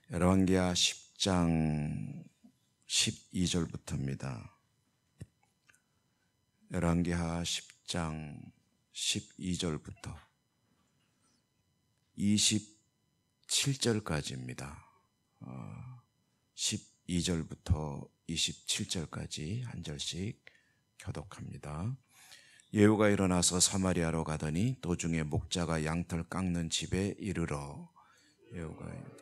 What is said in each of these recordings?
열왕기하 10장 12절부터입니다. 열왕기하 10장 12절부터 27절까지입니다. 12절부터 27절까지 한 절씩 교독합니다. 예후가 일어나서 사마리아로 가더니 도중에 목자가 양털 깎는 집에 이르러 예후가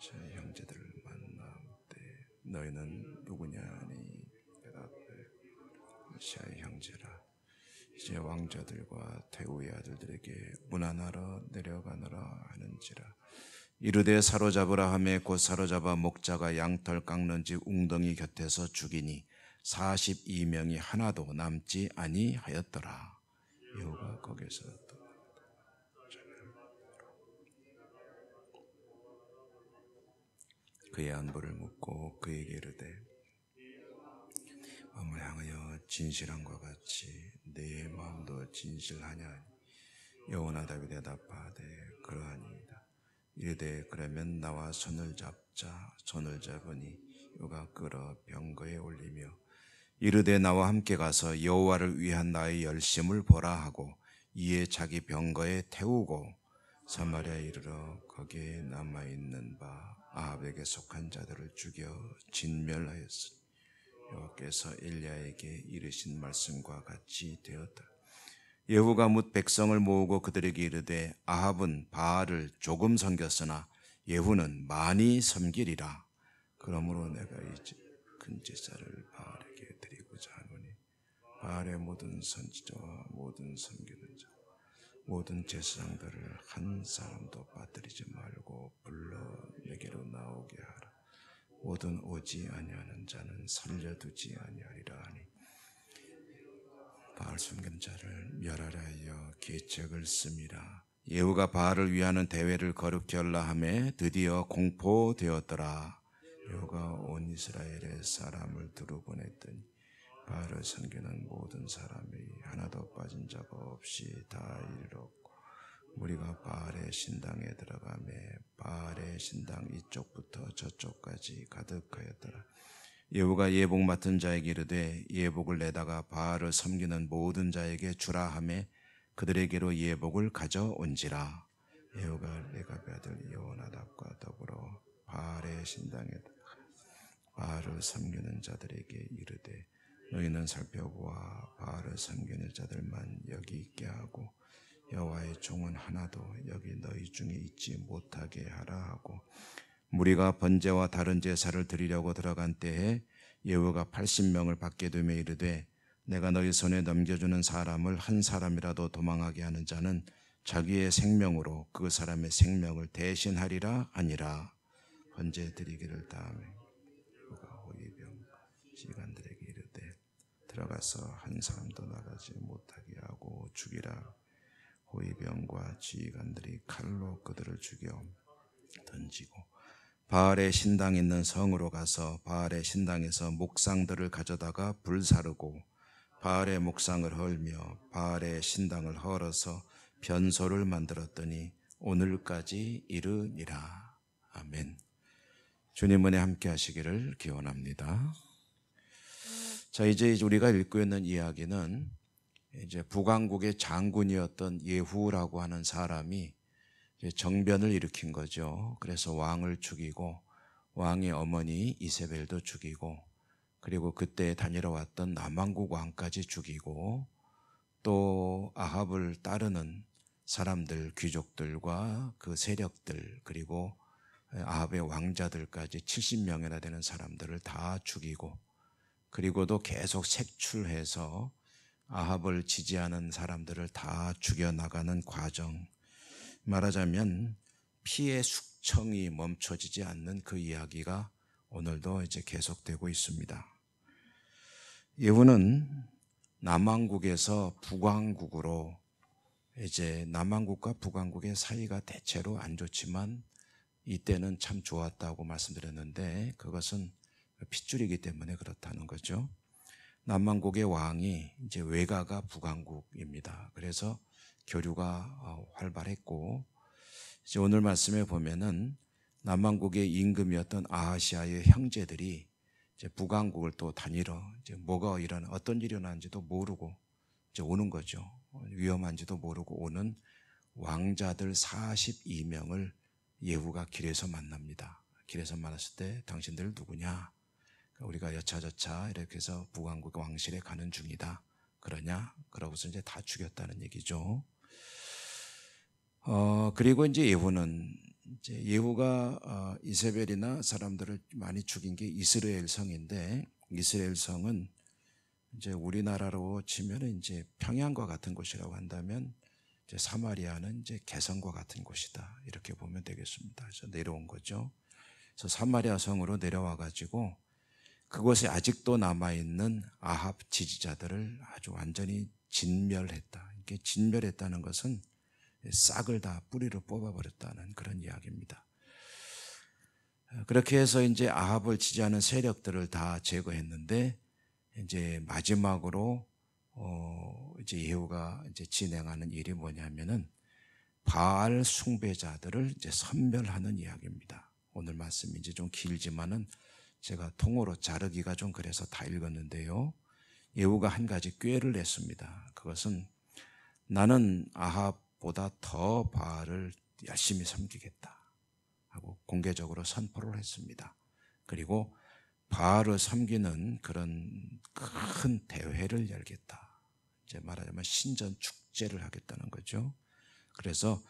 제 형제들을 만나되 너희는 누구냐니 대답해 시아의 형제라. 이제 왕자들과 태우의 아들들에게 문안하러 내려가노라 하는지라. 이르되 사로잡으라 하매 곧 사로잡아 목자가 양털 깎는 집 웅덩이 곁에서 죽이니 42명이 하나도 남지 아니하였더라. 예후가 거기서 그의 안부를 묻고 그에게 이르되 마음을 향하여 진실함과 같이 내 마음도 진실하냐. 여호나답이 대답하되 그러하니이다. 이르되 그러면 나와 손을 잡자. 손을 잡으니 요가 끌어 병거에 올리며 이르되 나와 함께 가서 여호와를 위한 나의 열심을 보라 하고 이에 자기 병거에 태우고 사마리아에 이르러 거기에 남아있는 바 아합에게 속한 자들을 죽여 진멸하였으니 여호와께서 엘리야에게 이르신 말씀과 같이 되었다. 예후가 뭇 백성을 모으고 그들에게 이르되 아합은 바알을 조금 섬겼으나 예후는 많이 섬기리라. 그러므로 내가 이제 큰 제사를 바알에게 드리고자 하노니 바알의 모든 선지자와 모든 섬기는 자 모든 제사장들을 한 사람도 빠뜨리지 말고 불러 내게로 나오게 하라. 모든 오지 아니하는 자는 살려두지 아니하리라 하니 바알 숨긴 자를 멸하라 하여 계책을 씀이라. 예후가 바알을 위하는 대회를 거룩히 하려 하매 드디어 공포되었더라. 예후가 온 이스라엘의 사람을 두루 보냈더니 바알을 섬기는 모든 사람이 하나도 빠진 자가 없이 다 이르렀고 무리가 바알의 신당에 들어가매 바알의 신당 이쪽부터 저쪽까지 가득하였더라. 예후가 예복 맡은 자에게 이르되 예복을 내다가 바알을 섬기는 모든 자에게 주라 하매 그들에게로 예복을 가져온지라. 예후가 레갑의 아들 여호나답과 더불어 바알의 신당에 바알을 섬기는 자들에게 이르되 너희는 살펴보아 바알을 섬기는 자들만 여기 있게 하고 여호와의 종은 하나도 여기 너희 중에 있지 못하게 하라 하고 무리가 번제와 다른 제사를 드리려고 들어간 때에 예후가 80명을 밖에 두며 이르되 내가 너희 손에 넘겨주는 사람을 한 사람이라도 도망하게 하는 자는 자기의 생명으로 그 사람의 생명을 대신하리라 하니라. 번제 드리기를 다음에 예후가 호위병 지휘관들에게 이르되 들어가서 한 사람도 나가지 못하게 하고 죽이라. 호위병과 지휘관들이 칼로 그들을 죽여 던지고 바알의 신당 있는 성으로 가서 바알의 신당에서 목상들을 가져다가 불사르고 바알의 목상을 헐며 바알의 신당을 헐어서 변소를 만들었더니 오늘까지 이르니라. 아멘. 주님 은혜 함께 하시기를 기원합니다. 자, 이제 우리가 읽고 있는 이야기는 이제 북왕국의 장군이었던 예후라고 하는 사람이 이제 정변을 일으킨 거죠. 그래서 왕을 죽이고 왕의 어머니 이세벨도 죽이고 그리고 그때 다니러 왔던 남왕국 왕까지 죽이고 또 아합을 따르는 사람들, 귀족들과 그 세력들 그리고 아합의 왕자들까지 70명이나 되는 사람들을 다 죽이고 그리고도 계속 색출해서 아합을 지지하는 사람들을 다 죽여나가는 과정, 말하자면 피의 숙청이 멈춰지지 않는 그 이야기가 오늘도 이제 계속되고 있습니다. 예후는 남왕국에서 북왕국으로 이제 남왕국과 북왕국의 사이가 대체로 안 좋지만 이때는 참 좋았다고 말씀드렸는데 그것은 핏줄이기 때문에 그렇다는 거죠. 남왕국의 왕이 이제 외가가 북왕국입니다. 그래서 교류가 활발했고 이제 오늘 말씀에 보면은 남왕국의 임금이었던 아하시아의 형제들이 이제 북왕국을 또 다니러 이제 어떤 일이 일어나는지도 모르고 이제 오는 거죠. 위험한지도 모르고 오는 왕자들 42명을 예후가 길에서 만납니다. 길에서 만났을 때 당신들 누구냐? 우리가 여차저차 이렇게 해서 북왕국 왕실에 가는 중이다. 그러냐? 그러고서 이제 다 죽였다는 얘기죠. 그리고 이제 예후가 이세벨이나 사람들을 많이 죽인 게 이스라엘 성인데, 이스라엘 성은 이제 우리나라로 치면 이제 평양과 같은 곳이라고 한다면, 이제 사마리아는 이제 개성과 같은 곳이다. 이렇게 보면 되겠습니다. 그래서 내려온 거죠. 그래서 사마리아 성으로 내려와 가지고 그곳에 아직도 남아있는 아합 지지자들을 아주 완전히 진멸했다. 이게 진멸했다는 것은 싹을 다 뿌리로 뽑아버렸다는 그런 이야기입니다. 그렇게 해서 이제 아합을 지지하는 세력들을 다 제거했는데, 이제 마지막으로 이제 예후가 이제 진행하는 일이 뭐냐면은 바알 숭배자들을 이제 섬멸하는 이야기입니다. 오늘 말씀이 이제 좀 길지만은 제가 통으로 자르기가 좀 그래서 다 읽었는데요. 예후가 한 가지 꾀를 냈습니다. 그것은 나는 아합보다 더 바알을 열심히 섬기겠다 하고 공개적으로 선포를 했습니다. 그리고 바알을 섬기는 그런 큰 대회를 열겠다. 이제 말하자면 신전 축제를 하겠다는 거죠. 그래서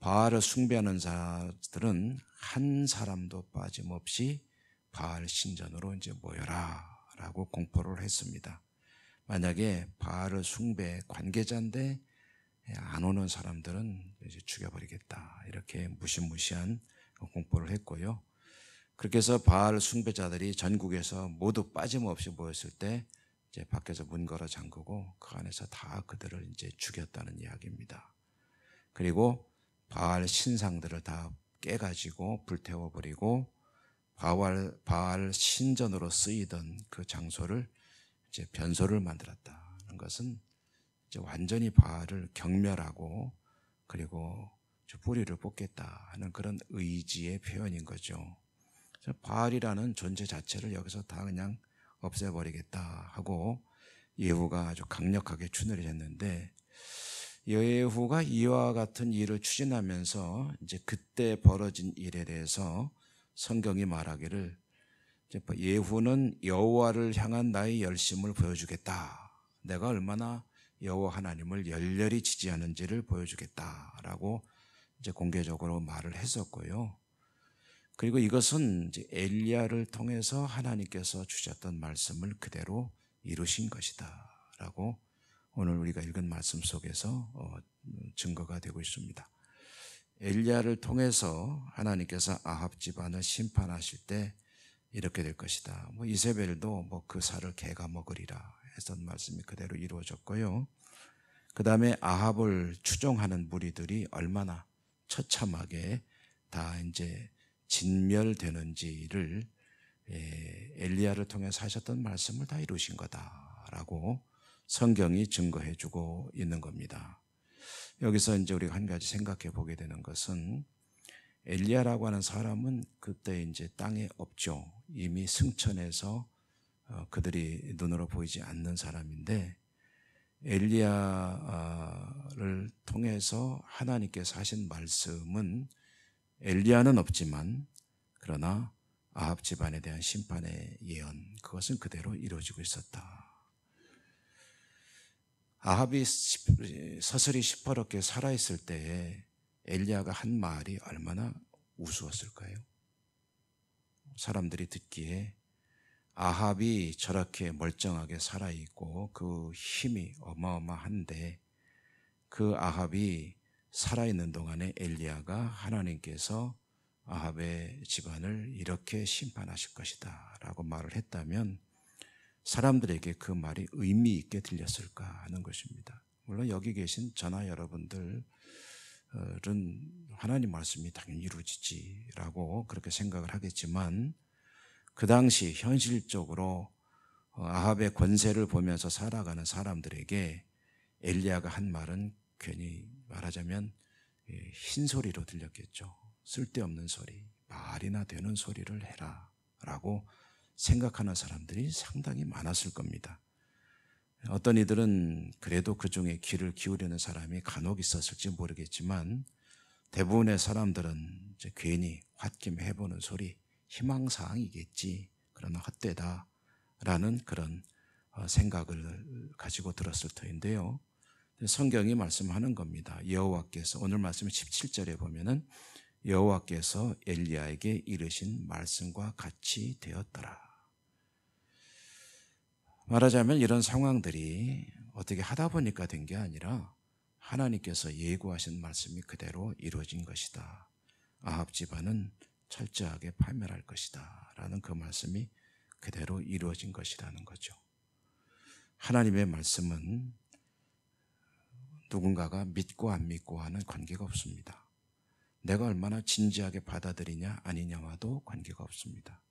바알을 숭배하는 자들은 한 사람도 빠짐없이 바알 신전으로 이제 모여라라고 공포를 했습니다. 만약에 바알을 숭배 관계자인데 안 오는 사람들은 이제 죽여버리겠다, 이렇게 무시무시한 공포를 했고요. 그렇게 해서 바알 숭배자들이 전국에서 모두 빠짐없이 모였을 때 이제 밖에서 문 걸어 잠그고 그 안에서 다 그들을 이제 죽였다는 이야기입니다. 그리고 바알 신상들을 다 깨가지고 불태워버리고 바알 신전으로 쓰이던 그 장소를 이제 변소를 만들었다는 것은 이제 완전히 바알을 경멸하고 그리고 뿌리를 뽑겠다 하는 그런 의지의 표현인 거죠. 그래서 바알이라는 존재 자체를 여기서 다 그냥 없애버리겠다 하고 예후가 아주 강력하게 추진을 했는데, 예후가 이와 같은 일을 추진하면서 이제 그때 벌어진 일에 대해서 성경이 말하기를 예후는 여호와를 향한 나의 열심을 보여주겠다. 내가 얼마나 여호와 하나님을 열렬히 지지하는지를 보여주겠다라고 이제 공개적으로 말을 했었고요. 그리고 이것은 이제 엘리야를 통해서 하나님께서 주셨던 말씀을 그대로 이루신 것이다라고 오늘 우리가 읽은 말씀 속에서 증거가 되고 있습니다. 엘리야를 통해서 하나님께서 아합 집안을 심판하실 때 이렇게 될 것이다. 이세벨도 그 살을 개가 먹으리라 했던 말씀이 그대로 이루어졌고요. 그 다음에 아합을 추종하는 무리들이 얼마나 처참하게 다 이제 진멸되는지를 엘리야를 통해서 하셨던 말씀을 다 이루신 거다라고 성경이 증거해주고 있는 겁니다. 여기서 이제 우리가 한 가지 생각해 보게 되는 것은, 엘리야라고 하는 사람은 그때 이제 땅에 없죠. 이미 승천해서 그들이 눈으로 보이지 않는 사람인데, 엘리야를 통해서 하나님께서 하신 말씀은 엘리야는 없지만 그러나 아합 집안에 대한 심판의 예언, 그것은 그대로 이루어지고 있었다. 아합이 서슬이 시퍼렇게 살아있을 때에 엘리야가 한 말이 얼마나 우스웠을까요? 사람들이 듣기에 아합이 저렇게 멀쩡하게 살아있고 그 힘이 어마어마한데 그 아합이 살아있는 동안에 엘리야가 하나님께서 아합의 집안을 이렇게 심판하실 것이다 라고 말을 했다면 사람들에게 그 말이 의미 있게 들렸을까 하는 것입니다. 물론 여기 계신 저나 여러분들은 하나님 말씀이 당연히 이루어지지라고 그렇게 생각을 하겠지만, 그 당시 현실적으로 아합의 권세를 보면서 살아가는 사람들에게 엘리야가 한 말은 괜히 말하자면 흰소리로 들렸겠죠. 쓸데없는 소리, 말이나 되는 소리를 해라 라고 생각하는 사람들이 상당히 많았을 겁니다. 어떤 이들은 그래도 그 중에 귀를 기울이는 사람이 간혹 있었을지 모르겠지만 대부분의 사람들은 이제 괜히 홧김 해보는 소리, 희망사항이겠지, 그러나 헛되다라는 그런 생각을 가지고 들었을 터인데요. 성경이 말씀하는 겁니다. 여호와께서, 오늘 말씀 17절에 보면은 여호와께서 엘리야에게 이르신 말씀과 같이 되었더라. 말하자면 이런 상황들이 어떻게 하다 보니까 된 게 아니라 하나님께서 예고하신 말씀이 그대로 이루어진 것이다. 아합 집안은 철저하게 파멸할 것이다 라는 그 말씀이 그대로 이루어진 것이라는 거죠. 하나님의 말씀은 누군가가 믿고 안 믿고 하는 관계가 없습니다. 내가 얼마나 진지하게 받아들이냐 아니냐와도 관계가 없습니다.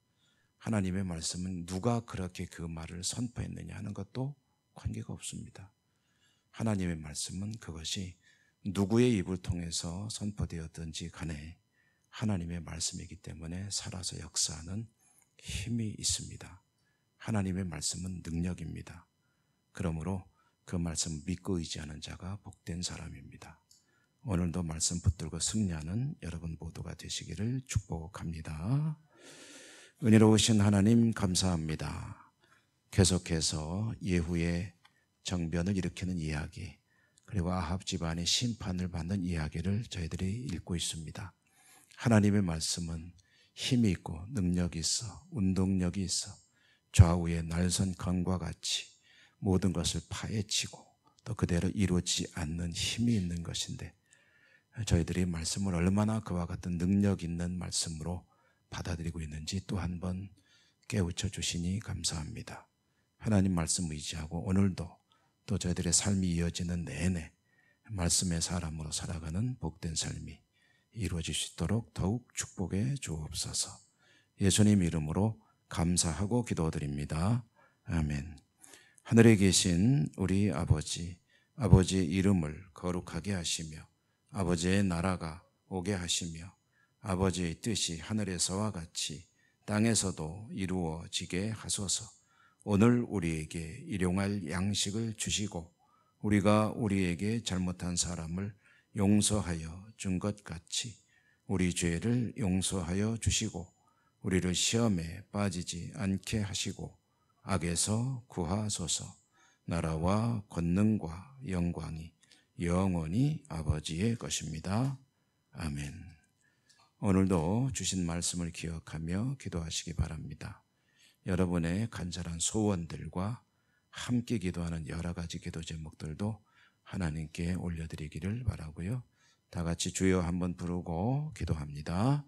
하나님의 말씀은 누가 그렇게 그 말을 선포했느냐 하는 것도 관계가 없습니다. 하나님의 말씀은 그것이 누구의 입을 통해서 선포되었든지 간에 하나님의 말씀이기 때문에 살아서 역사하는 힘이 있습니다. 하나님의 말씀은 능력입니다. 그러므로 그 말씀 믿고 의지하는 자가 복된 사람입니다. 오늘도 말씀 붙들고 승리하는 여러분 모두가 되시기를 축복합니다. 은혜로우신 하나님 감사합니다. 계속해서 예후의 정변을 일으키는 이야기, 그리고 아합 집안의 심판을 받는 이야기를 저희들이 읽고 있습니다. 하나님의 말씀은 힘이 있고 능력이 있어, 운동력이 있어 좌우의 날선 강과 같이 모든 것을 파헤치고 또 그대로 이루어지지 않는 힘이 있는 것인데, 저희들이 말씀을 얼마나 그와 같은 능력 있는 말씀으로 받아들이고 있는지 또 한 번 깨우쳐 주시니 감사합니다. 하나님 말씀 의지하고 오늘도 또 저희들의 삶이 이어지는 내내 말씀의 사람으로 살아가는 복된 삶이 이루어질 수 있도록 더욱 축복해 주옵소서. 예수님 이름으로 감사하고 기도드립니다. 아멘. 하늘에 계신 우리 아버지, 아버지의 이름을 거룩하게 하시며 아버지의 나라가 오게 하시며 아버지의 뜻이 하늘에서와 같이 땅에서도 이루어지게 하소서. 오늘 우리에게 일용할 양식을 주시고 우리가 우리에게 잘못한 사람을 용서하여 준 것 같이 우리 죄를 용서하여 주시고 우리를 시험에 빠지지 않게 하시고 악에서 구하소서. 나라와 권능과 영광이 영원히 아버지의 것입니다. 아멘. 오늘도 주신 말씀을 기억하며 기도하시기 바랍니다. 여러분의 간절한 소원들과 함께 기도하는 여러 가지 기도 제목들도 하나님께 올려드리기를 바라고요. 다 같이 주여 한번 부르고 기도합니다.